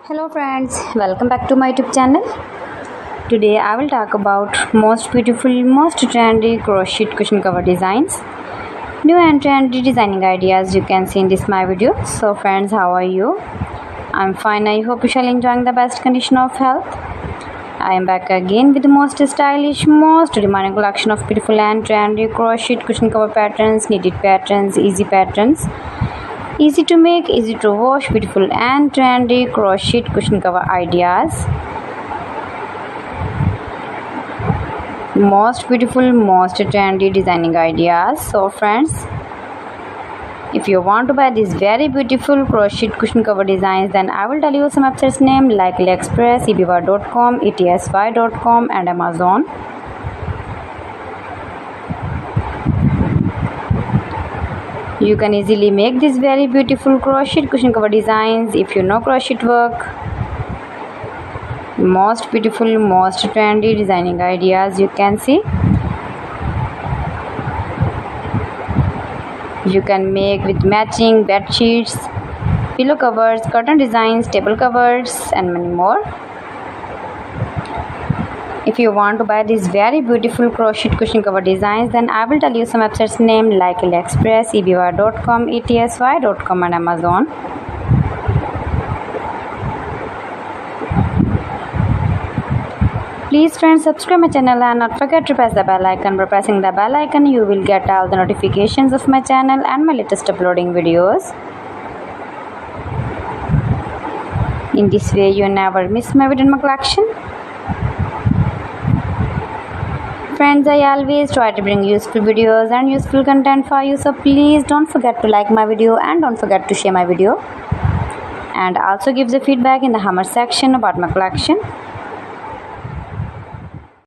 Hello friends, welcome back to my YouTube channel. Today I will talk about most beautiful, most trendy crochet cushion cover designs. New and trendy designing ideas you can see in this my video. So friends, how are you? I'm fine. I hope you shall enjoying the best condition of health. I am back again with the most stylish, most demanding collection of beautiful and trendy crochet cushion cover patterns, knitted patterns, easy patterns. Easy to make, easy to wash, beautiful and trendy crochet cushion cover ideas. Most beautiful, most trendy designing ideas. So friends, if you want to buy these very beautiful crochet cushion cover designs, then I will tell you some websites name like AliExpress, eBay.com, etsy.com and Amazon. You can easily make these very beautiful crochet cushion cover designs if you know crochet work. Most beautiful, most trendy designing ideas you can see. You can make with matching bed sheets, pillow covers, curtain designs, table covers and many more. If you want to buy these very beautiful crochet cushion cover designs, then I will tell you some websites name like AliExpress, eBay.com, etsy.com and Amazon. Please friends, subscribe my channel and not forget to press the bell icon. By pressing the bell icon, you will get all the notifications of my channel and my latest uploading videos. In this way, you never miss my video in my collection. Friends, I always try to bring useful videos and useful content for you, so please don't forget to like my video and don't forget to share my video, and also give the feedback in the comment section about my collection.